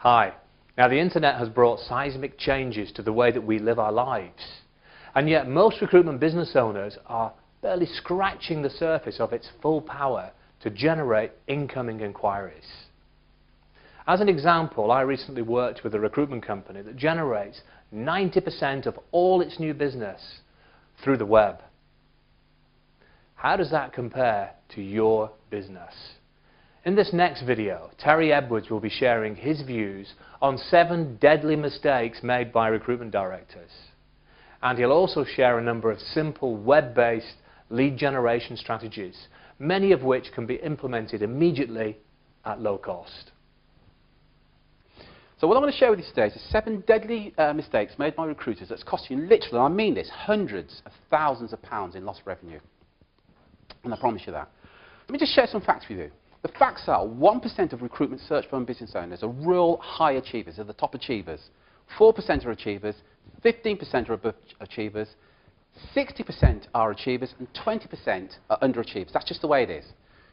Hi. Now, the internet has brought seismic changes to the way that we live our lives. And yet most recruitment business owners are barely scratching the surface of its full power to generate incoming inquiries. As an example, I recently worked with a recruitment company that generates 90% of all its new business through the web. How does that compare to your business? In this next video, Terry Edwards will be sharing his views on 7 deadly mistakes made by recruitment directors. And he'll also share a number of simple web-based lead generation strategies, many of which can be implemented immediately at low cost. So what I want to share with you today is the 7 deadly mistakes made by recruiters that's costing you literally, I mean this, hundreds of thousands of pounds in lost revenue. And I promise you that. Let me just share some facts with you. The facts are 1% of recruitment search firm business owners are real high achievers, are the top achievers. 4% are achievers, 15% are above achievers, 60% are achievers, and 20% are underachievers. That's just the way it is.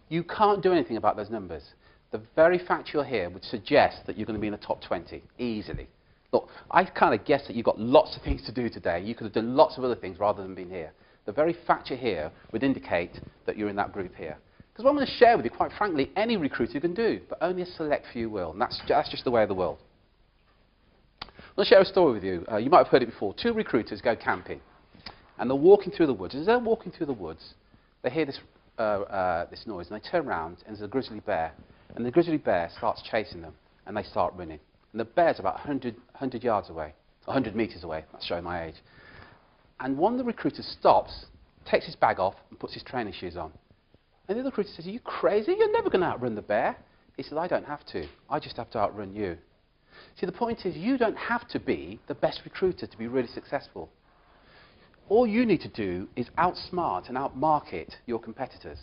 You can't do anything about those numbers. The very fact you're here would suggest that you're going to be in the top 20, easily. Look, I kind of guess that you've got lots of things to do today. You could have done lots of other things rather than being here. The very fact you're here would indicate that you're in that group here. Because what I'm going to share with you, quite frankly, any recruiter can do, but only a select few will, and that's just the way of the world. I'll share a story with you. You might have heard it before. 2 recruiters go camping, and they're walking through the woods. As they're walking through the woods, they hear this noise, and they turn around, and there's a grizzly bear, and the grizzly bear starts chasing them, and they start running. And the bear's about 100 yards away, 100 meters away. That's showing my age. And one of the recruiters stops, takes his bag off, and puts his training shoes on. And the other recruiter says, "Are you crazy? You're never going to outrun the bear." He says, "I don't have to. I just have to outrun you." See, the point is, you don't have to be the best recruiter to be really successful. All you need to do is outsmart and outmarket your competitors.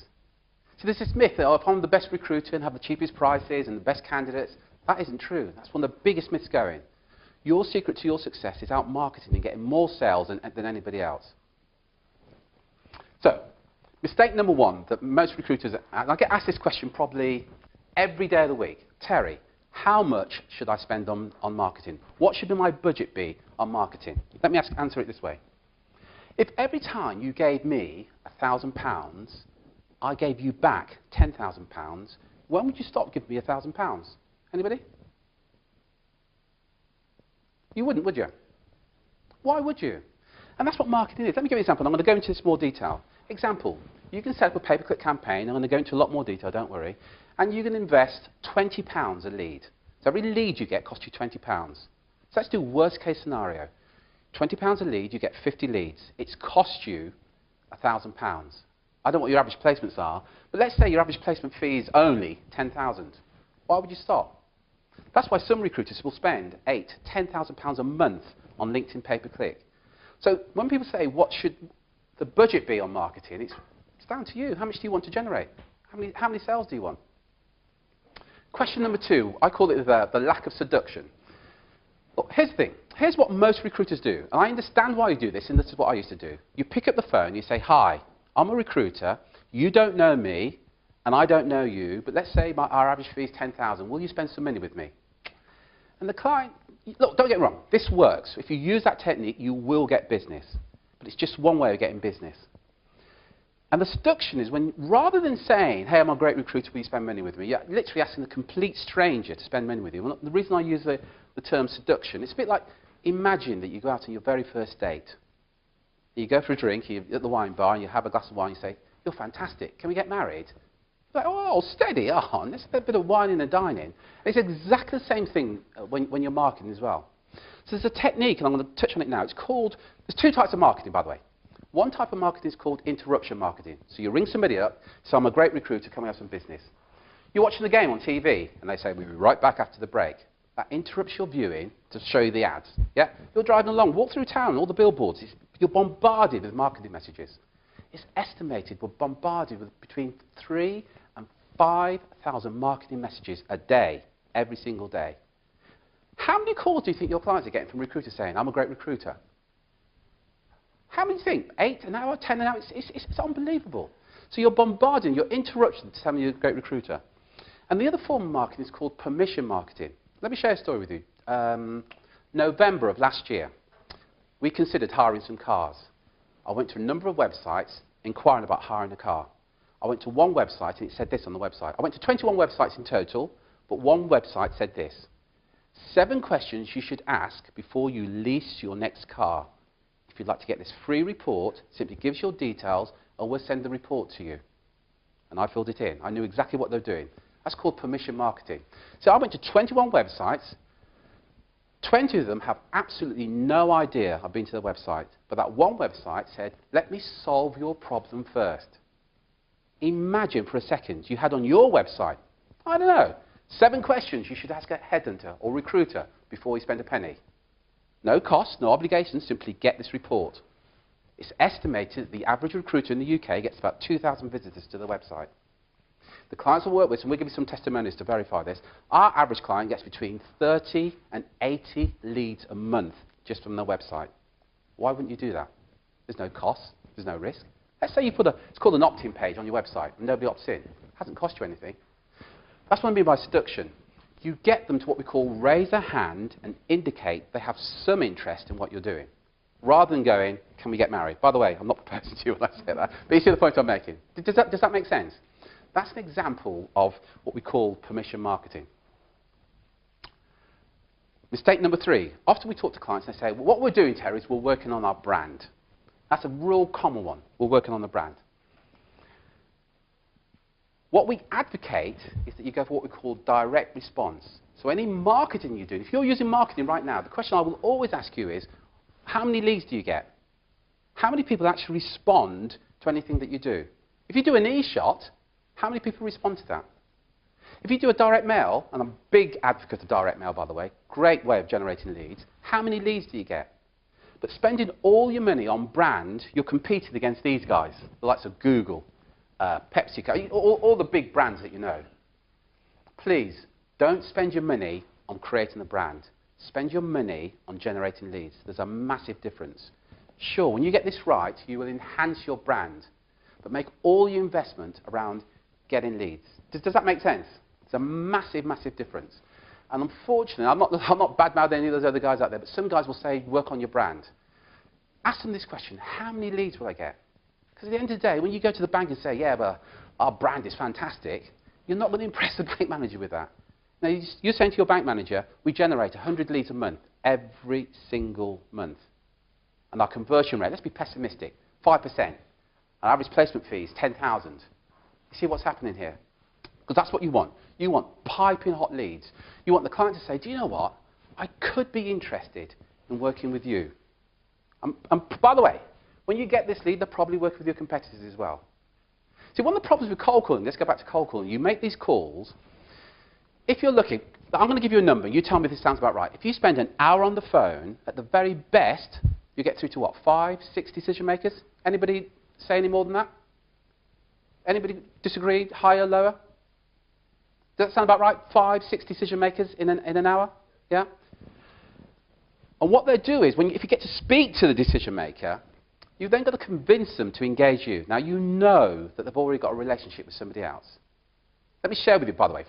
See, there's this myth that if I'm the best recruiter and have the cheapest prices and the best candidates, that isn't true. That's one of the biggest myths going. Your secret to your success is outmarketing and getting more sales than anybody else. So, mistake number 1 that most recruiters, and I get asked this question probably every day of the week. Terry, how much should I spend on marketing? What should my budget be on marketing? Let me answer it this way. If every time you gave me £1,000, I gave you back £10,000, when would you stop giving me £1,000? Anybody? You wouldn't, would you? Why would you? And that's what marketing is. Let me give you an example. I'm going to go into this more detail. Example, you can set up a pay-per-click campaign. I'm going to go into a lot more detail, don't worry. And you can invest £20 a lead. So every lead you get costs you £20. So let's do worst case scenario. £20 a lead, you get 50 leads. It's cost you £1,000. I don't know what your average placements are, but let's say your average placement fee is only £10,000. Why would you stop? That's why some recruiters will spend £8,000, £10,000 a month on LinkedIn pay-per-click. So when people say, what should the budget be on marketing, it's down to you. How much do you want to generate? How many sales do you want? Question number 2, I call it the lack of seduction. Look, here's the thing. Here's what most recruiters do. And I understand why you do this, and this is what I used to do. You pick up the phone, you say, "Hi, I'm a recruiter. You don't know me, and I don't know you, but let's say our average fee is £10,000. Will you spend some money with me?" And the client, look, don't get me wrong. This works. If you use that technique, you will get business. But it's just one way of getting business. And the seduction is when, rather than saying, "Hey, I'm a great recruiter, will you spend money with me?" You're literally asking a complete stranger to spend money with you. Well, the reason I use the term seduction, it's a bit like, imagine that you go out on your very first date. You go for a drink, you're at the wine bar, and you have a glass of wine, you say, "You're fantastic, can we get married?" You're like, "Oh, steady on, let's have a bit of wine and dining." It's exactly the same thing when you're marketing as well. So there's a technique, and I'm going to touch on it now. It's called, there's 2 types of marketing, by the way. One type of marketing is called interruption marketing. So you ring somebody up, so "I'm a great recruiter, can we have some business?" You're watching the game on TV, and they say, "We'll be right back after the break." That interrupts your viewing to show you the ads. Yeah? You're driving along, walk through town, all the billboards. You're bombarded with marketing messages. It's estimated we're bombarded with between 3,000 and 5,000 marketing messages a day, every single day. How many calls do you think your clients are getting from recruiters saying, "I'm a great recruiter"? How many do you think? 8 an hour, 10 an hour? It's unbelievable. So you're bombarding, you're interrupting to tell me you're a great recruiter. And the other form of marketing is called permission marketing. Let me share a story with you. November of last year, we considered hiring some cars. I went to a number of websites inquiring about hiring a car. I went to one website and it said this on the website. I went to 21 websites in total, but one website said this: 7 questions you should ask before you lease your next car. If you'd like to get this free report, simply give us your details and we'll send the report to you. And I filled it in. I knew exactly what they were doing. That's called permission marketing. So I went to 21 websites. 20 of them have absolutely no idea I've been to their website. But that one website said, let me solve your problem first. Imagine for a second you had on your website, I don't know, 7 questions you should ask a headhunter or recruiter before you spend a penny. No cost, no obligation, simply get this report. It's estimated that the average recruiter in the UK gets about 2,000 visitors to the website. The clients I work with, and we'll give you some testimonies to verify this, our average client gets between 30 and 80 leads a month just from their website. Why wouldn't you do that? There's no cost, there's no risk. Let's say you put it's called an opt-in page on your website and nobody opts in. It hasn't cost you anything. That's what I mean by seduction. You get them to what we call raise a hand and indicate they have some interest in what you're doing, rather than going, can we get married? By the way, I'm not proposing to you when I say that, but you see the point I'm making. Does that make sense? That's an example of what we call permission marketing. Mistake number 3. Often we talk to clients and they say, well, what we're doing, Terry, is we're working on our brand. That's a real common one. We're working on the brand. What we advocate is that you go for what we call direct response. So any marketing you do, if you're using marketing right now, the question I will always ask you is, how many leads do you get? How many people actually respond to anything that you do? If you do an e-shot, how many people respond to that? If you do a direct mail, and I'm a big advocate of direct mail, by the way, great way of generating leads, how many leads do you get? But spending all your money on brand, you're competing against these guys, the likes of Google, PepsiCo, all the big brands that you know. Please, don't spend your money on creating a brand. Spend your money on generating leads. There's a massive difference. Sure, when you get this right, you will enhance your brand, but make all your investment around getting leads. Does that make sense? It's a massive, massive difference. And unfortunately, I'm not bad-mouthing any of those other guys out there, but some guys will say, work on your brand. Ask them this question: how many leads will I get? Because at the end of the day, when you go to the bank and say, yeah, but our brand is fantastic, you're not going to impress the bank manager with that. Now, you're saying to your bank manager, we generate 100 leads a month, every single month. And our conversion rate, let's be pessimistic, 5%. Our average placement fee is 10,000. You see what's happening here? Because that's what you want. You want piping hot leads. You want the client to say, do you know what? I could be interested in working with you. And by the way, when you get this lead, they'll probably work with your competitors as well. See, one of the problems with cold calling, let's go back to cold calling, you make these calls. If you're looking, I'm going to give you a number, you tell me if this sounds about right. If you spend an hour on the phone, at the very best, you get through to what, 5, 6 decision makers? Anybody say any more than that? Anybody disagree, higher, lower? Does that sound about right? 5, 6 decision makers in an hour? Yeah? And what they do is, if you get to speak to the decision maker, you've then got to convince them to engage you. Now, you know that they've already got a relationship with somebody else. Let me share with you, by the way,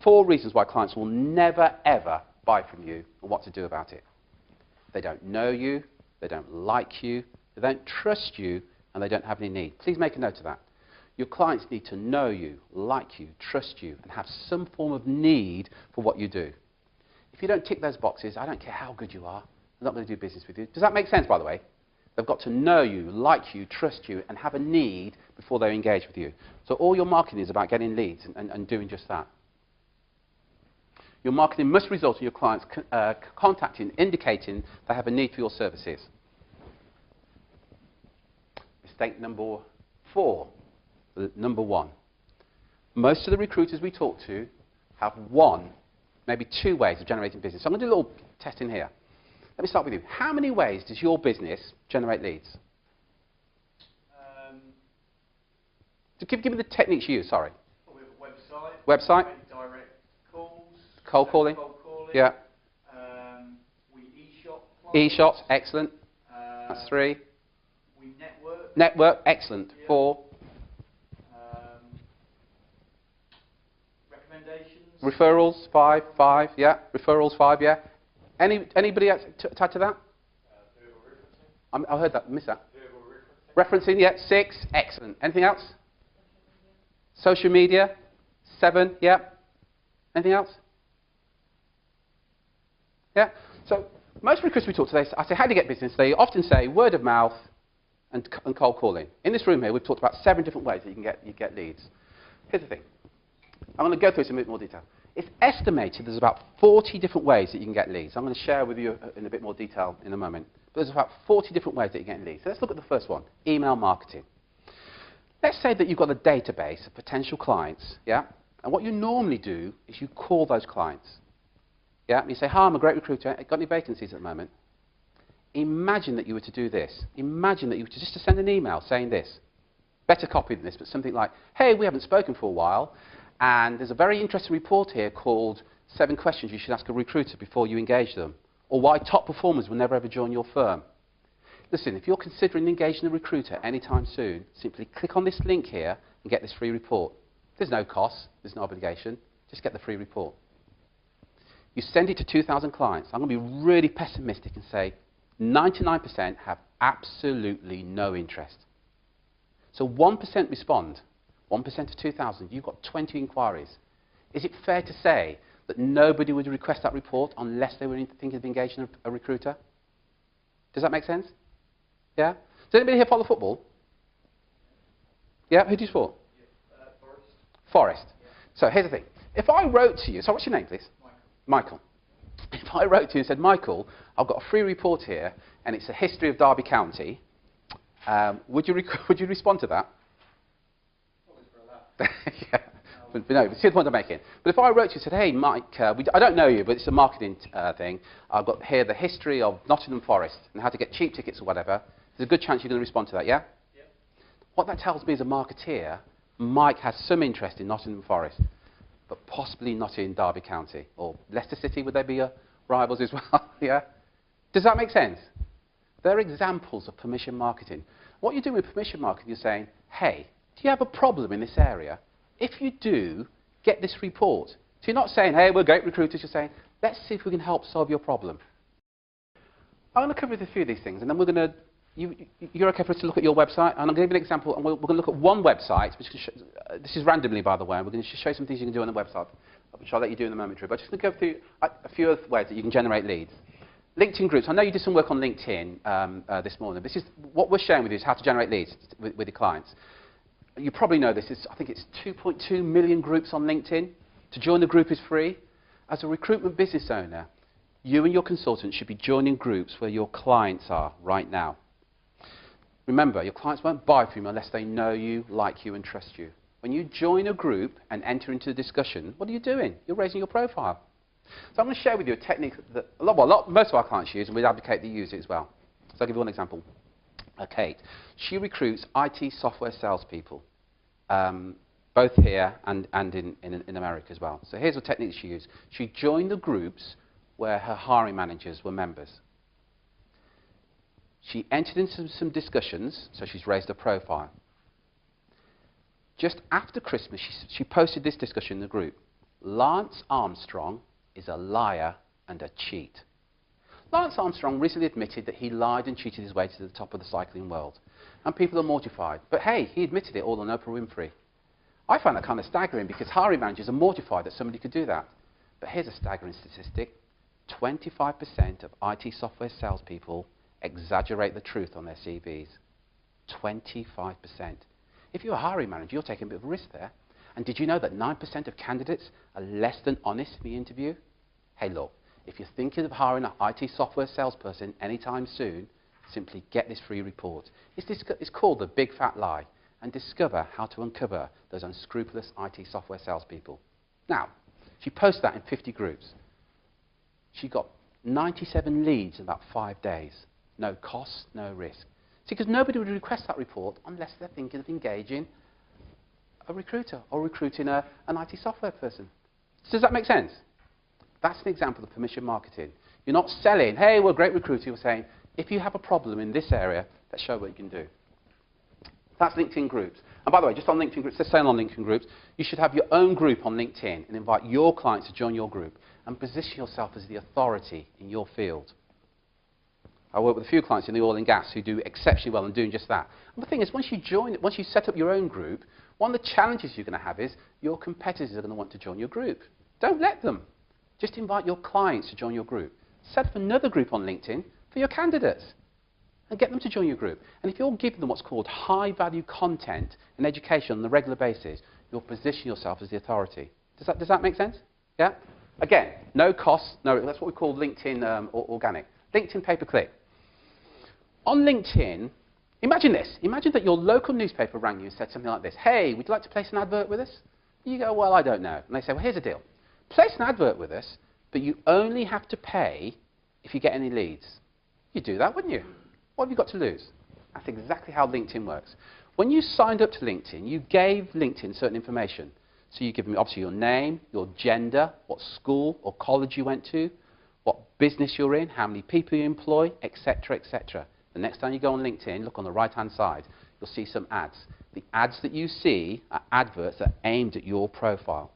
4 reasons why clients will never, ever buy from you and what to do about it. They don't know you, they don't like you, they don't trust you, and they don't have any need. Please make a note of that. Your clients need to know you, like you, trust you, and have some form of need for what you do. If you don't tick those boxes, I don't care how good you are, I'm not going to do business with you. Does that make sense, by the way? They've got to know you, like you, trust you, and have a need before they engage with you. So all your marketing is about getting leads and doing just that. Your marketing must result in your clients contacting, indicating they have a need for your services. Mistake number 4. Number 1. Most of the recruiters we talk to have 1, maybe 2 ways of generating business. So I'm going to do a little test in here. Let me start with you. How many ways does your business generate leads? Give me the techniques you use, sorry. We have a website. Website. Direct calls. Cold calling. Cold calling. Yeah. We e-shop. clients. E-shots, excellent. That's 3. We network. Network, excellent. Yeah. 4. Recommendations. Referrals, 5, yeah. Referrals, 5, yeah. Anybody else tied to that? I heard that, missed that. Referencing, yeah, 6, excellent. Anything else? Social media, 7, yeah. Anything else? Yeah. So most recruiters we talk to, I say, how do you get business? They often say word of mouth and cold calling. In this room here, we've talked about 7 different ways that you get leads. Here's the thing. I'm going to go through this in a bit more detail. It's estimated there's about 40 different ways that you can get leads. I'm going to share with you in a bit more detail in a moment. But there's about 40 different ways that you get leads. So let's look at the first one, email marketing. Let's say that you've got a database of potential clients, yeah? And what you normally do is you call those clients. Yeah? And you say, hi, I'm a great recruiter. Got any vacancies at the moment? Imagine that you were to do this. Imagine that you were to just to send an email saying this. Better copy than this, but something like, hey, we haven't spoken for a while, and there's a very interesting report here called 7 questions you should ask a recruiter before you engage them, or why top performers will never ever join your firm. Listen, if you're considering engaging a recruiter anytime soon, simply click on this link here and get this free report. There's no cost, there's no obligation, just get the free report. You send it to 2,000 clients. I'm going to be really pessimistic and say 99% have absolutely no interest. So 1% respond, 1% of 2,000, you've got 20 inquiries. Is it fair to say that nobody would request that report unless they were thinking of engaging a recruiter? Does that make sense? Yeah? Does anybody here follow football? Yeah? Who do you support? Forest. Forest. Yeah. So here's the thing. If I wrote to you, so what's your name, please? Michael. If I wrote to you and said, Michael, I've got a free report here, and it's a history of Derby County, would you respond to that? Always for a laugh. Yeah. But no, see the point I'm making. But if I wrote to you and said, hey, Mike, I don't know you, but it's a marketing thing. I've got here the history of Nottingham Forest and how to get cheap tickets or whatever. There's a good chance you're going to respond to that, yeah? Yeah. What that tells me as a marketeer, Mike has some interest in Nottingham Forest, but possibly not in Derby County. Or Leicester City, would they be your rivals as well? Yeah? Does that make sense? They're examples of permission marketing. What you do with permission marketing, you're saying, hey, do you have a problem in this area? If you do, get this report. So you're not saying, hey, we're great recruiters. You're saying, let's see if we can help solve your problem. I'm going to cover a few of these things, and then we're going to, you're okay for us to look at your website, and I'm going to give you an example, and we're going to look at one website, which this is randomly, by the way, and we're going to show you some things you can do on the website, which I'll let you do in a moment, Drew. But I'm just going to go through a few other ways that you can generate leads. LinkedIn groups. I know you did some work on LinkedIn this morning. This is what we're sharing with you is how to generate leads with your clients. You probably know this. I think it's 2.2 million groups on LinkedIn. To join the group is free. As a recruitment business owner, you and your consultant should be joining groups where your clients are right now. Remember, your clients won't buy from you unless they know you, like you, and trust you. When you join a group and enter into the discussion, what are you doing? You're raising your profile. So I'm going to share with you a technique that most of our clients use, and we'd advocate they use it as well. So I'll give you one example. Kate, she recruits IT software salespeople, both here and in America as well. So here's a technique she used. She joined the groups where her hiring managers were members. She entered into some discussions, so she's raised her profile. Just after Christmas, she posted this discussion in the group. Lance Armstrong is a liar and a cheat. Lance Armstrong recently admitted that he lied and cheated his way to the top of the cycling world. And people are mortified. But hey, he admitted it all on Oprah Winfrey. I find that kind of staggering because hiring managers are mortified that somebody could do that. But here's a staggering statistic. 25% of IT software salespeople exaggerate the truth on their CVs. 25%. If you're a hiring manager, you're taking a bit of a risk there. And did you know that 9% of candidates are less than honest in the interview? Hey, look, if you're thinking of hiring an IT software salesperson anytime soon, simply get this free report. It's called The Big Fat Lie, and discover how to uncover those unscrupulous IT software salespeople. Now, she posted that in 50 groups. She got 97 leads in about 5 days. No cost, no risk. See, because nobody would request that report unless they're thinking of engaging a recruiter or recruiting an IT software person. Does that make sense? That's an example of permission marketing. You're not selling, hey, we're a great recruiter. You're saying, if you have a problem in this area, let's show what you can do. That's LinkedIn groups. And by the way, just on LinkedIn groups, let's say on LinkedIn groups, you should have your own group on LinkedIn and invite your clients to join your group and position yourself as the authority in your field. I work with a few clients in the oil and gas who do exceptionally well in doing just that. And the thing is, once you set up your own group, one of the challenges you're going to have is your competitors are going to want to join your group. Don't let them. Just invite your clients to join your group. Set up another group on LinkedIn for your candidates and get them to join your group. And if you're giving them what's called high-value content and education on a regular basis, you'll position yourself as the authority. Does that make sense? Yeah? Again, no cost. No, that's what we call LinkedIn organic. LinkedIn pay-per-click. On LinkedIn, imagine this. Imagine that your local newspaper rang you and said something like this. Hey, would you like to place an advert with us? You go, well, I don't know. And they say, well, here's the deal. Place an advert with us, but you only have to pay if you get any leads. You'd do that, wouldn't you? What have you got to lose? That's exactly how LinkedIn works. When you signed up to LinkedIn, you gave LinkedIn certain information. So you give them obviously your name, your gender, what school or college you went to, what business you're in, how many people you employ, etc., etc. The next time you go on LinkedIn, look on the right-hand side, you'll see some ads. The ads that you see are adverts that are aimed at your profile.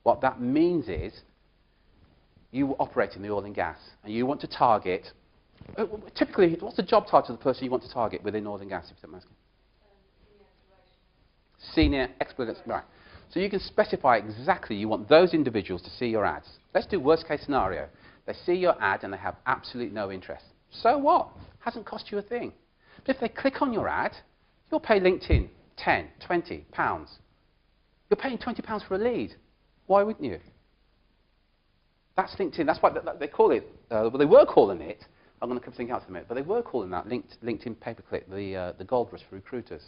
What that means is you operate in the oil and gas, and you want to target, typically, what's the job title of the person you want to target within oil and gas, if you don't mind asking? Senior expert, right. So you can specify exactly you want those individuals to see your ads. Let's do worst case scenario. They see your ad and they have absolutely no interest. So what? Hasn't cost you a thing. But if they click on your ad, you'll pay LinkedIn 10, 20 pounds. You're paying 20 pounds for a lead. Why wouldn't you? That's LinkedIn. That's why they call it, well, they were calling it, I'm going to come to something else in a minute, but they were calling that LinkedIn pay-per-click, the gold rush for recruiters.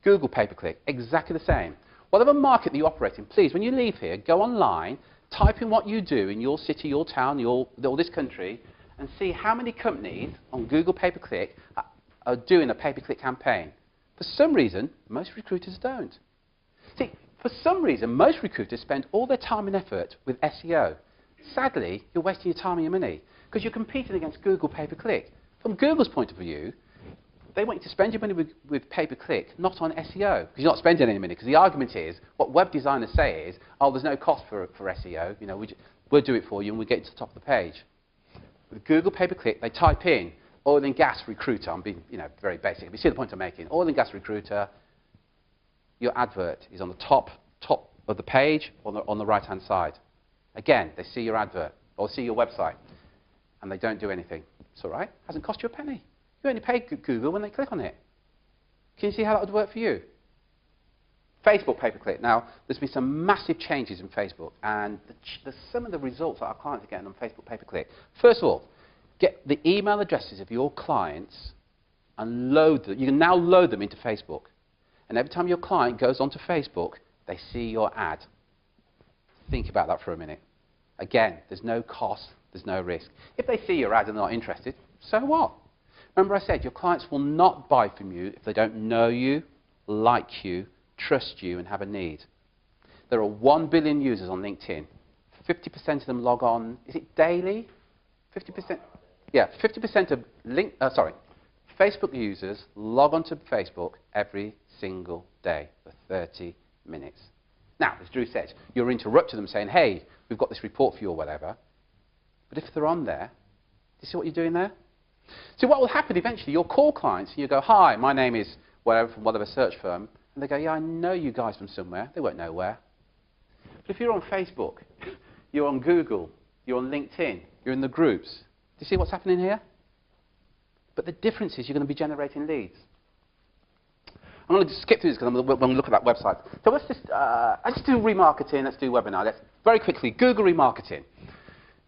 Google pay-per-click, exactly the same. Whatever market that you operate in, please, when you leave here, go online, type in what you do in your city, your town, or this country, and see how many companies on Google pay-per-click are doing a pay-per-click campaign. For some reason, most recruiters don't. See, for some reason, most recruiters spend all their time and effort with SEO. Sadly, you're wasting your time and your money because you're competing against Google pay-per-click. From Google's point of view, they want you to spend your money with pay-per-click, not on SEO, because you're not spending any money. Because the argument is, what web designers say is, oh, there's no cost for SEO. You know, we'll do it for you and we'll get to the top of the page. With Google pay-per-click, they type in oil and gas recruiter. I'm being, very basic. But you see the point I'm making. Oil and gas recruiter. Your advert is on the top of the page on the right-hand side. Again, they see your advert or see your website, and they don't do anything. It's all right. Hasn't cost you a penny. You only pay Google when they click on it. Can you see how that would work for you? Facebook pay-per-click. Now, there's been some massive changes in Facebook, and some of the results that our clients are getting on Facebook pay-per-click. First of all, get the email addresses of your clients and load them. You can now load them into Facebook. And every time your client goes onto Facebook, they see your ad. Think about that for a minute. Again, there's no cost, there's no risk. If they see your ad and they're not interested, so what? Remember I said your clients will not buy from you if they don't know you, like you, trust you, and have a need. There are 1 billion users on LinkedIn. 50% of them log on, is it daily? 50%? Yeah, 50% of Facebook users log onto Facebook every single day for 30 minutes. Now, as Drew said, you're interrupting them saying, hey, we've got this report for you or whatever. But if they're on there, do you see what you're doing there? So what will happen eventually, you'll call clients and you go, hi, my name is whatever from whatever search firm. And they go, yeah, I know you guys from somewhere. They won't know where. But if you're on Facebook, you're on Google, you're on LinkedIn, you're in the groups, do you see what's happening here? But the difference is you're going to be generating leads. I'm going to skip through this because when we look at that website. So let's just do remarketing, let's do webinar. Let's very quickly, Google remarketing.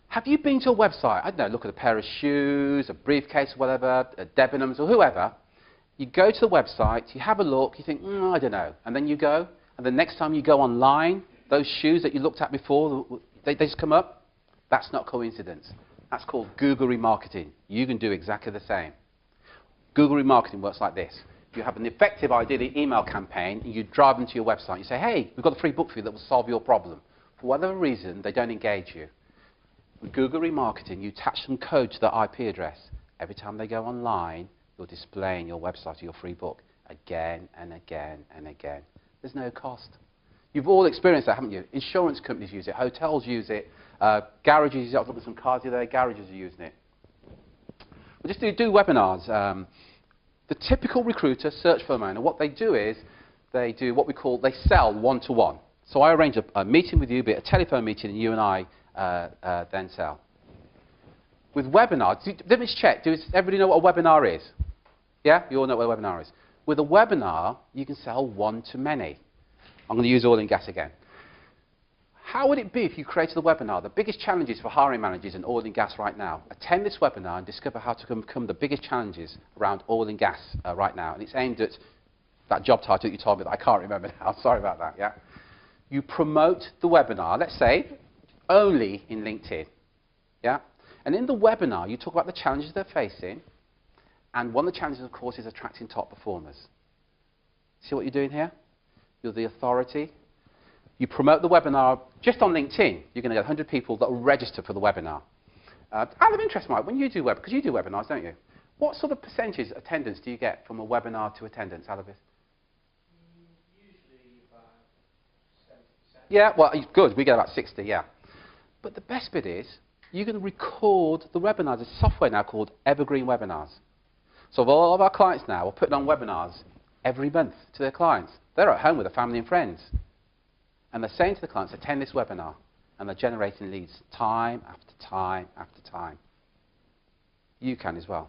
Have you been to a website, I don't know, look at a pair of shoes, a briefcase or whatever, a Debenhams or whoever. You go to the website, you have a look, you think, I don't know. And then you go, and the next time you go online, those shoes that you looked at before, they just come up. That's not coincidence. That's called Google remarketing. You can do exactly the same. Google remarketing works like this. You have an effective, ideally, email campaign, and you drive them to your website. You say, hey, we've got a free book for you that will solve your problem. For whatever reason, they don't engage you. With Google remarketing, you attach some code to their IP address. Every time they go online, you're displaying your website or your free book. again and again and again. There's no cost. You've all experienced that, haven't you? Insurance companies use it, hotels use it, garages use it. I've looked at some cars the other day, garages are using it. We just do webinars. The typical recruiter, search firm owner, what they do is they do what we call, they sell one-to-one. So I arrange a meeting with you, be it a telephone meeting, and you and I then sell. With webinars, let me just check, does everybody know what a webinar is? Yeah, you all know what a webinar is. With a webinar, you can sell one-to-many. I'm going to use oil and gas again. How would it be if you created a webinar? The biggest challenges for hiring managers in oil and gas right now. Attend this webinar and discover how to overcome the biggest challenges around oil and gas right now. And it's aimed at that job title that you told me that I can't remember now. Sorry about that, yeah? You promote the webinar, let's say, only in LinkedIn, yeah? And in the webinar, you talk about the challenges they're facing. And one of the challenges, of course, is attracting top performers. See what you're doing here? You're the authority. You promote the webinar just on LinkedIn. You're going to get 100 people that will register for the webinar. Out of interest, Mike, when you do because you do webinars, don't you? What sort of percentage attendance do you get from a webinar to attendance out of this? Usually about 70%. Yeah, well, good. We get about 60, yeah. But the best bit is you can record the webinars. There's software now called Evergreen Webinars. So all of our clients now are putting on webinars every month to their clients. They're at home with their family and friends. And they're saying to the clients, attend this webinar. And they're generating leads time after time after time. You can as well.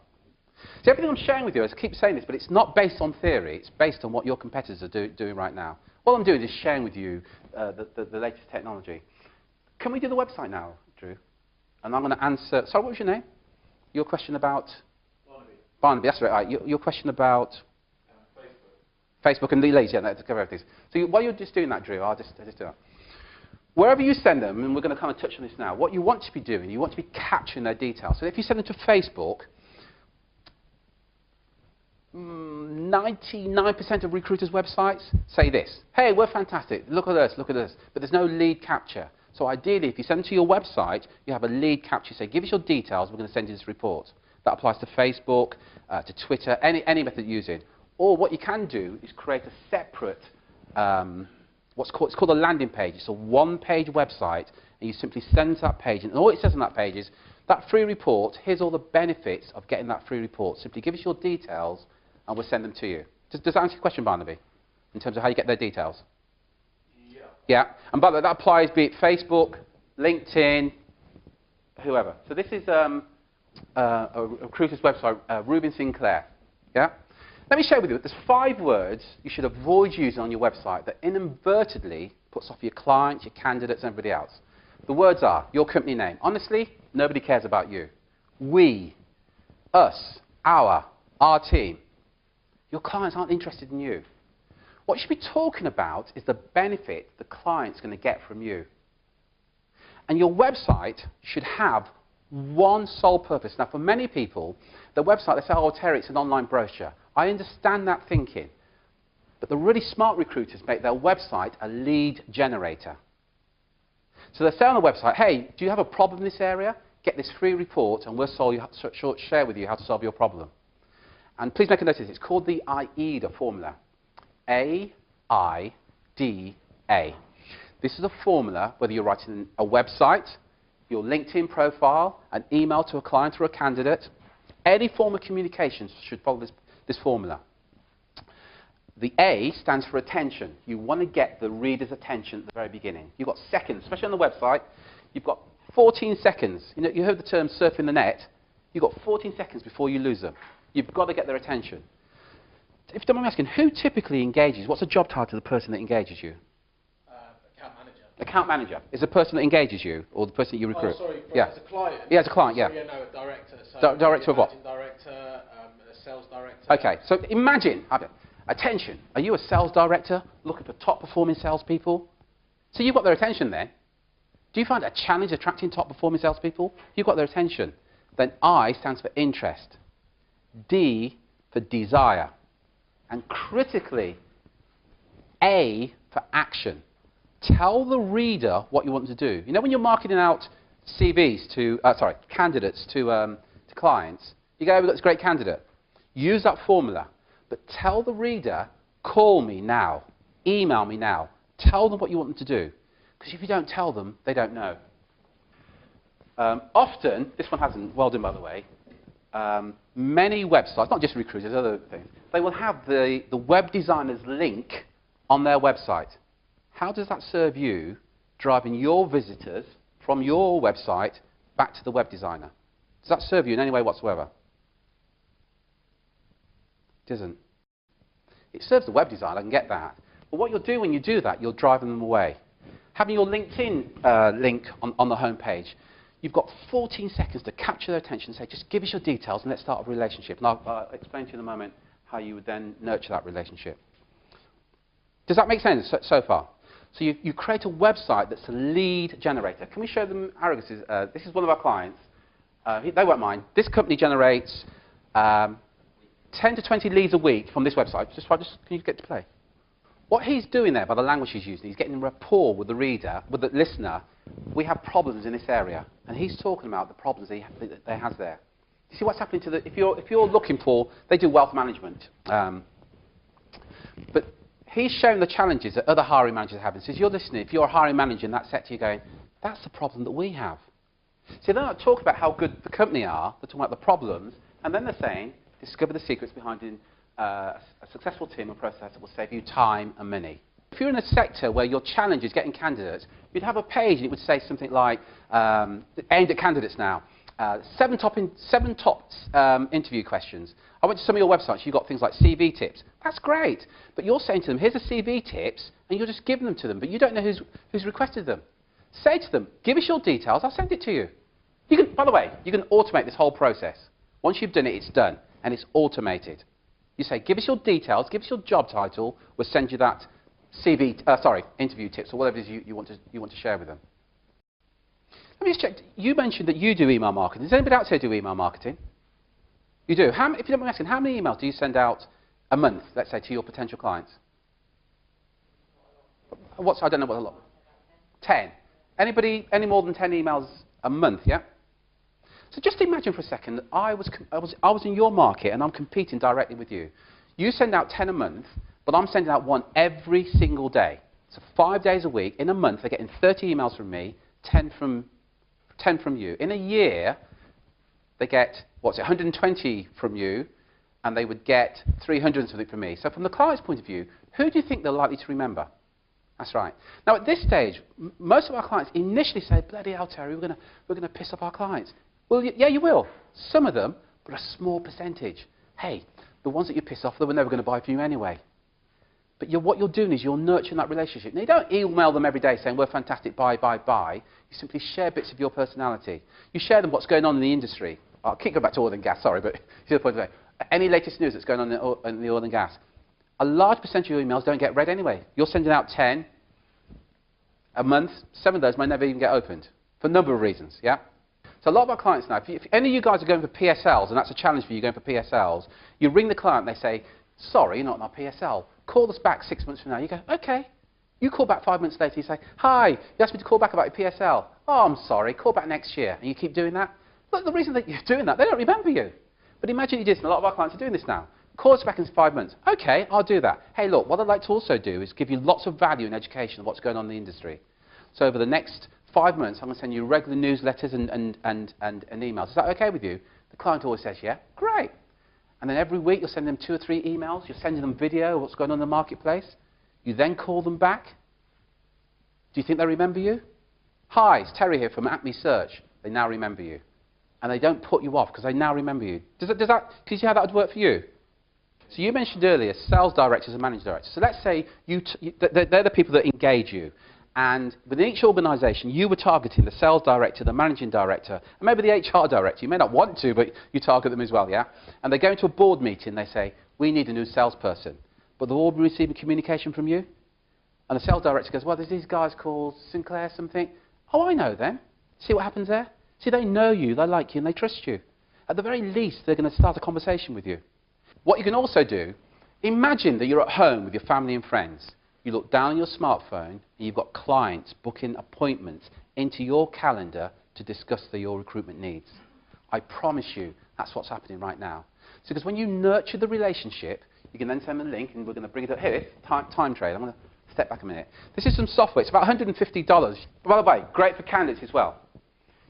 So everything I'm sharing with you, I keep saying this, but it's not based on theory. It's based on what your competitors are doing right now. All I'm doing is sharing with you the latest technology. Can we do the website now, Drew? And I'm going to answer... Sorry, what was your name? Your question about... Barnaby, that's right. Your question about... Facebook and the leads, yeah, to cover everything. So while you're just doing that, Drew, I'll just do that. Wherever you send them, and we're going to kind of touch on this now, what you want to be doing, you want to be capturing their details. So if you send them to Facebook, 99% of recruiters' websites say this. Hey, we're fantastic. Look at us, look at us. But there's no lead capture. So ideally, if you send them to your website, you have a lead capture. Say, give us your details. We're going to send you this report. That applies to Facebook, to Twitter, any method you're using. Or what you can do is create a separate, it's called a landing page. It's a one-page website, and you simply send to that page. And all it says on that page is, that free report, here's all the benefits of getting that free report. Simply give us your details, and we'll send them to you. Does that answer your question, Barnaby, in terms of how you get their details? Yeah. Yeah. And by the way, that applies, be it Facebook, LinkedIn, whoever. So this is a recruiter's website, Ruben Sinclair. Yeah? Let me share with you, there's 5 words you should avoid using on your website that inadvertently puts off your clients, your candidates, and everybody else. The words are your company name. Honestly, nobody cares about you. We, us, our team. Your clients aren't interested in you. What you should be talking about is the benefit the client's going to get from you. And your website should have one sole purpose. Now, for many people, the website, they say, oh, Terry, it's an online brochure. I understand that thinking. But the really smart recruiters make their website a lead generator. So they say on the website, hey, do you have a problem in this area? Get this free report, and we'll share with you how to solve your problem. And please make a note of this. It's called the AIDA formula. A-I-D-A. This is a formula, whether you're writing a website, your LinkedIn profile, an email to a client or a candidate, any form of communication should follow this formula. The A stands for attention. You want to get the reader's attention at the very beginning. You've got seconds, especially on the website. You've got 14 seconds. You know, you heard the term surfing the net. You've got 14 seconds before you lose them. You've got to get their attention. If you don't mind me asking, who typically engages? What's the job title of the person that engages you? Account manager. Account manager is the person that engages you, or the person that you recruit? Oh, sorry, yeah. as a client? Yeah, as a client, yeah. So, yeah, no, a director. So Director of what? Director, a sales director. Okay, so imagine, attention, are you a sales director looking for top performing salespeople? So you've got their attention then. Do you find a challenge attracting top performing salespeople? You've got their attention. Then I stands for interest. D for desire. And critically, A for action. Tell the reader what you want to do. You know when you're marketing out CVs to, candidates to clients, you go, we've got this great candidate. Use that formula. But tell the reader, call me now, email me now. Tell them what you want them to do. Because if you don't tell them, they don't know. Often, this one hasn't, well done by the way, many websites, not just recruiters, other things, they will have the web designer's link on their website. How does that serve you driving your visitors from your website back to the web designer? Does that serve you in any way whatsoever? It doesn't. It serves the web designer, I can get that. But what you'll do when you do that, you're driving them away. Having your LinkedIn link on the home page, you've got 14 seconds to capture their attention and say, just give us your details and let's start a relationship. And I'll explain to you in a moment how you would then nurture that relationship. Does that make sense so far? So you create a website that's a lead generator. Can we show them arrogances? This is one of our clients. They won't mind. This company generates 10 to 20 leads a week from this website. Can you get to play? What he's doing there, by the language he's using, he's getting rapport with the reader, with the listener. We have problems in this area. And he's talking about the problems that he has there. You see what's happening to the... If you're looking for... They do wealth management. But he's showing the challenges that other hiring managers have. And so if you're listening, if you're a hiring manager in that sector, you're going, that's the problem that we have. So they're not talking about how good the company are. They're talking about the problems. And then they're saying, discover the secrets behind a successful team and process that will save you time and money. If you're in a sector where your challenge is getting candidates, you'd have a page and it would say something like, aimed at candidates now, 7 top interview questions. I went to some of your websites, you've got things like CV tips. That's great. But you're saying to them, here's the CV tips, and you're just giving them to them, but you don't know who's requested them. Say to them, give us your details, I'll send it to you. By the way, you can automate this whole process. Once you've done it, it's done, and it's automated. You say, give us your details, give us your job title, we'll send you that interview tips or whatever it is you want to share with them. Let me just check. You mentioned that you do email marketing. Does anybody else here do email marketing? You do. If you don't mind me asking, how many emails do you send out a month, let's say, to your potential clients? I don't know what a lot. 10. Anybody, any more than 10 emails a month, yeah? So just imagine for a second that I was in your market and I'm competing directly with you. You send out 10 a month, but I'm sending out one every single day. So 5 days a week. In a month, they're getting 30 emails from me, 10 from you. In a year, they get, 120 from you, and they would get 300 something from me. So from the client's point of view, who do you think they're likely to remember? That's right. Now at this stage, most of our clients initially say, bloody hell, Terry, we're going to piss off our clients. Well, yeah, you will. Some of them, but a small percentage. Hey, the ones that you piss off, they were never going to buy from you anyway. But what you're doing is you're nurturing that relationship. Now, you don't email them every day saying, we're fantastic, buy, buy, buy. You simply share bits of your personality. You share them what's going on in the industry. I'll keep going back to oil and gas, sorry, but here's the point of it. Any latest news that's going on in the oil and gas. A large percentage of your emails don't get read anyway. You're sending out 10 a month. 7 of those may never even get opened for a number of reasons, yeah? So a lot of our clients now, if any of you guys are going for PSLs, and that's a challenge for you going for PSLs, you ring the client and they say, sorry, you're not on our PSL. Call us back 6 months from now. You go, OK. You call back 5 months later, you say, hi, you asked me to call back about your PSL. Oh, I'm sorry, call back next year. And you keep doing that. Look, the reason that you're doing that, they don't remember you. But imagine you did, and a lot of our clients are doing this now. Call us back in 5 months. OK, I'll do that. Hey, look, what I'd like to also do is give you lots of value and education of what's going on in the industry. So over the next 5 months, I'm going to send you regular newsletters and emails. Is that OK with you? The client always says, yeah, great. And then every week, you'll send them 2 or 3 emails. You're sending them video of what's going on in the marketplace. You then call them back. Do you think they remember you? Hi, it's Terry here from Acme Search. They now remember you. And they don't put you off because they now remember you. Can you see how that would work for you? So you mentioned earlier sales directors and managing directors. So let's say they're the people that engage you. And within each organisation, you were targeting the sales director, the managing director, and maybe the HR director. You may not want to, but you target them as well, yeah? And they go into a board meeting, they say, we need a new salesperson. But they'll all be receiving communication from you. And the sales director goes, well, there's these guys called Sinclair something. Oh, I know them. See what happens there? See, they know you, they like you, and they trust you. At the very least, they're going to start a conversation with you. What you can also do, imagine that you're at home with your family and friends. You look down on your smartphone, and you've got clients booking appointments into your calendar to discuss your recruitment needs. I promise you, that's what's happening right now. So because when you nurture the relationship, You can then send them a link, and we're going to bring it up. Here it is, time trade. I'm going to step back a minute. This is some software. It's about $150. By the way, great for candidates as well.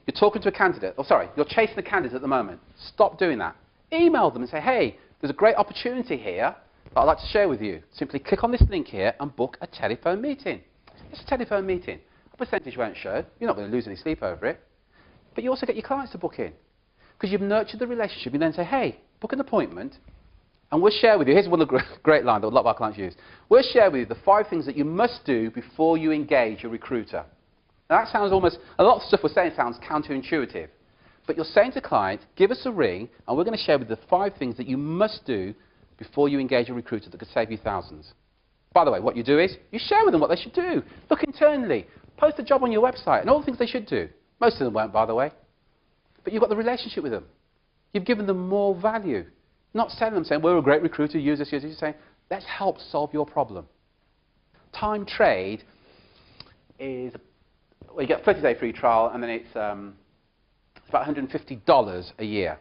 You're talking to a candidate. Oh, sorry, you're chasing a candidate at the moment. Stop doing that. Email them and say, hey, there's a great opportunity here that I'd like to share with you. Simply click on this link here and book a telephone meeting. It's a telephone meeting. A percentage won't show. You're not going to lose any sleep over it. But you also get your clients to book in. Because you've nurtured the relationship. You then say, hey, book an appointment, and we'll share with you. Here's one of the great lines that a lot of our clients use. We'll share with you the 5 things that you must do before you engage a recruiter. Now that sounds almost, a lot of stuff we're saying sounds counterintuitive. But you're saying to clients, give us a ring, and we're going to share with you the 5 things that you must do before you engage a recruiter that could save you thousands. By the way, what you do is, you share with them what they should do. Look internally. Post a job on your website, and all the things they should do. Most of them won't, by the way. But you've got the relationship with them. You've given them more value. Not selling them saying, we're a great recruiter, use this, use this. You're saying, let's help solve your problem. Time trade is, well, you get a 30-day free trial, and then it's about $150 a year.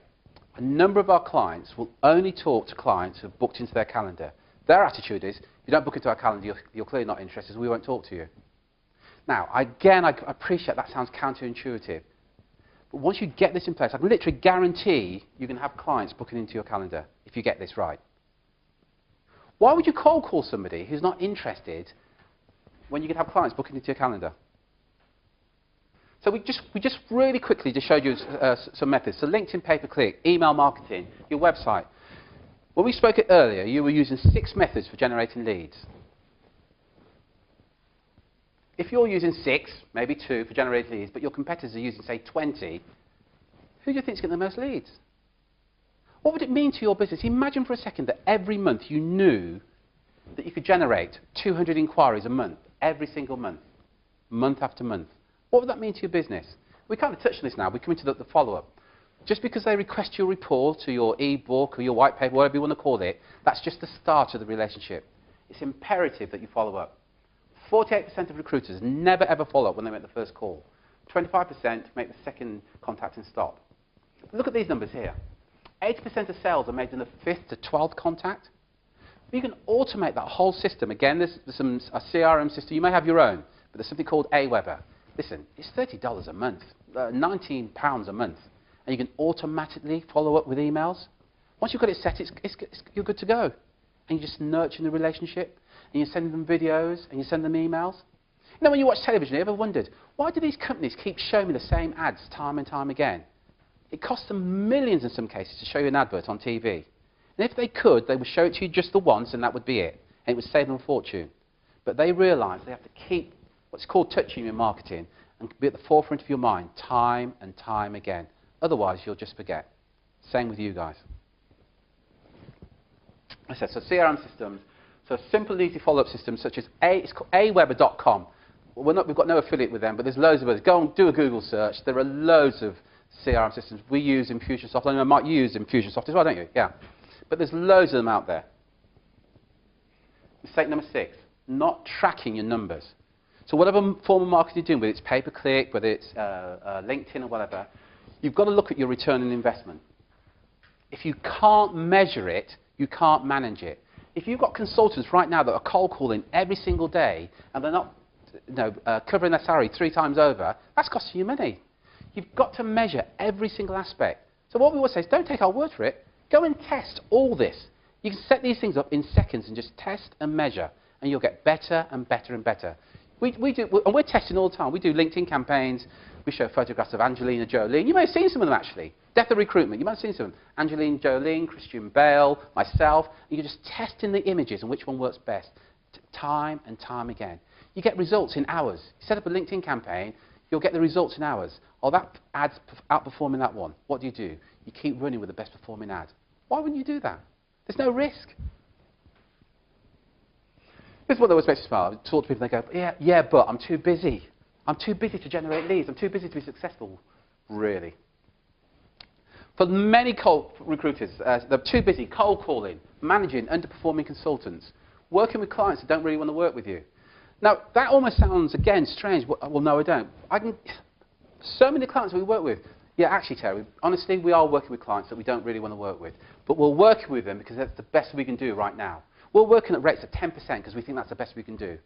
A number of our clients will only talk to clients who have booked into their calendar. Their attitude is, if you don't book into our calendar, you're clearly not interested, so we won't talk to you. Now, again, I appreciate that sounds counterintuitive. But once you get this in place, I can literally guarantee you can have clients booking into your calendar if you get this right. Why would you cold call somebody who's not interested when you can have clients booking into your calendar? So we just really quickly just showed you some methods. So LinkedIn pay-per-click, email marketing, your website. When we spoke it earlier, you were using 6 methods for generating leads. If you're using 6, maybe 2 for generating leads, but your competitors are using, say, 20, who do you think is getting the most leads? What would it mean to your business? Imagine for a second that every month you knew that you could generate 200 inquiries a month, every single month, month after month. What would that mean to your business? We kind of touched on this now. We come into the follow-up. Just because they request your report or your e-book or your white paper, whatever you want to call it, that's just the start of the relationship. It's imperative that you follow up. 48% of recruiters never ever follow up when they make the first call. 25% make the second contact and stop. Look at these numbers here. 80% of sales are made in the 5th to 12th contact. You can automate that whole system. Again, there's a CRM system. You may have your own, but there's something called Aweber. Listen, it's $30 a month, £19 a month, and you can automatically follow up with emails. Once you've got it set, you're good to go. And you're just nurturing the relationship, and you send them videos, and you send them emails. You know, when you watch television, have you ever wondered, why do these companies keep showing me the same ads time and time again? It costs them millions in some cases to show you an advert on TV. And if they could, they would show it to you just the once, and that would be it. And it would save them a fortune. But they realise they have to keep what's called touching your marketing and be at the forefront of your mind time and time again. Otherwise, you'll just forget. Same with you guys. I said, so CRM systems, so simple, easy follow-up systems such as it's called aweber.com. We've got no affiliate with them, but there's loads of others. Go and do a Google search. There are loads of CRM systems. We use Infusionsoft. I know, Mike, you use Infusionsoft as well, don't you? Yeah. But there's loads of them out there. Mistake number 6, not tracking your numbers. So whatever form of marketing you're doing, whether it's pay-per-click, whether it's LinkedIn or whatever, you've got to look at your return on investment. If you can't measure it, you can't manage it. If you've got consultants right now that are cold calling every single day and they're not covering their salary 3 times over, that's costing you money. You've got to measure every single aspect. So what we always say is don't take our word for it. Go and test all this. You can set these things up in seconds and just test and measure, and you'll get better and better and better. And we're testing all the time. We do LinkedIn campaigns. We show photographs of Angelina Jolie. You may have seen some of them, actually. Death of Recruitment. You might have seen some of them. Angelina Jolie, Christian Bale, myself. And you're just testing the images and which one works best time and time again. You get results in hours. You set up a LinkedIn campaign, you'll get the results in hours. Oh, that ad's outperforming that one. What do? You keep running with the best performing ad. Why wouldn't you do that? There's no risk. This is what they always make me smile. I talk to people and they go, yeah, but I'm too busy. I'm too busy to generate leads. I'm too busy to be successful. Really? For many recruiters, they're too busy cold calling, managing underperforming consultants, working with clients that don't really want to work with you. Now, that almost sounds, again, strange. Well, no, I don't. So many clients we work with, Yeah, actually, Terry, honestly, we are working with clients that we don't really want to work with. But we're working with them because that's the best we can do right now. We're working at rates of 10% because we think that's the best we can do.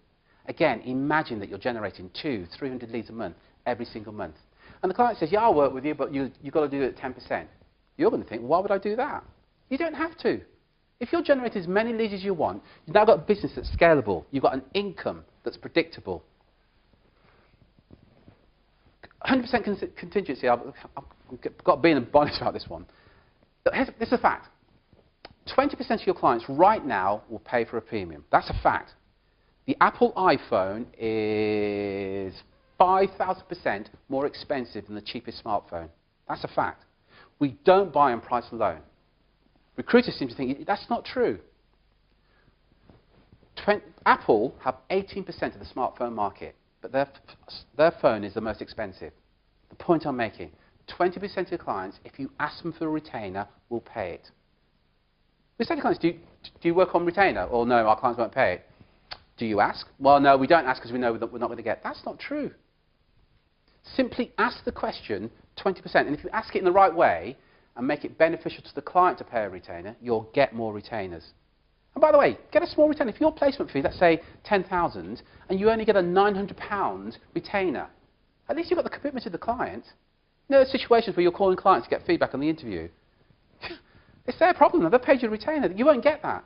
Again, imagine that you're generating 200-300 leads a month every single month. And the client says, yeah, I'll work with you, but you've got to do it at 10%. You're going to think, why would I do that? You don't have to. If you're generating as many leads as you want, you've now got a business that's scalable. You've got an income that's predictable. 100% contingency, I've got to be in a bonnet about this one. This is a fact. 20% of your clients right now will pay for a premium. That's a fact. The Apple iPhone is 5,000% more expensive than the cheapest smartphone. That's a fact. We don't buy on price alone. Recruiters seem to think that's not true. Apple have 18% of the smartphone market, but their phone is the most expensive. The point I'm making, 20% of your clients, if you ask them for a retainer, will pay it. We say to clients, do you work on retainer? Or no, our clients won't pay it. Do you ask? Well, no, we don't ask because we know that we're not going to get. That's not true. Simply ask the question 20%. And if you ask it in the right way and make it beneficial to the client to pay a retainer, you'll get more retainers. And by the way, get a small retainer. If your placement fee, let's say 10,000, and you only get a £900 retainer, at least you've got the commitment of the client. You know, situations where you're calling clients to get feedback on the interview. It's their problem. They've paid you a retainer. You won't get that.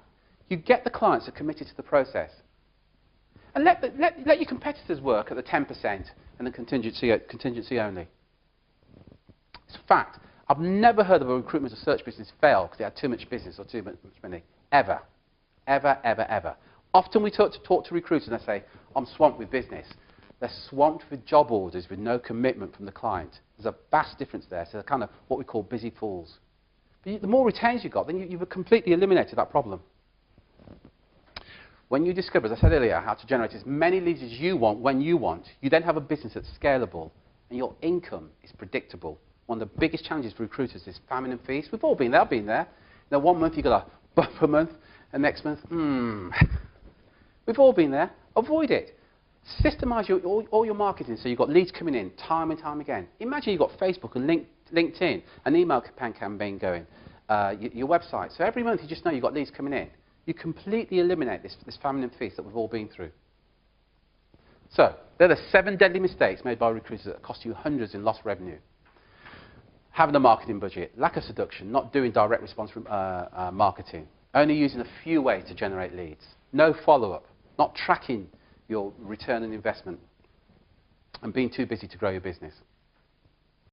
You get the clients that are committed to the process. And let your competitors work at the 10% and the contingency only. It's a fact. I've never heard of a recruitment or search business fail because they had too much business or too much money. Ever. Ever, ever, ever. Often we talk to recruiters and they say, I'm swamped with business. They're swamped with job orders with no commitment from the client. There's a vast difference there. So they're kind of what we call busy fools. But the more retainers you've got, then you've completely eliminated that problem. When you discover, as I said earlier, how to generate as many leads as you want when you want, you then have a business that's scalable and your income is predictable. One of the biggest challenges for recruiters is famine and feast. We've all been there, I've been there. You know, one month you've got a bump a month, and next month, We've all been there. Avoid it. Systemize all your marketing so you've got leads coming in time and time again. Imagine you've got Facebook and LinkedIn, an email campaign going, your website. So every month you just know you've got leads coming in. You completely eliminate this famine and feast that we've all been through. So, they're the 7 deadly mistakes made by recruiters that cost you hundreds in lost revenue. Having a marketing budget, lack of seduction, not doing direct response marketing, only using a few ways to generate leads, no follow-up, not tracking your return on investment, and being too busy to grow your business.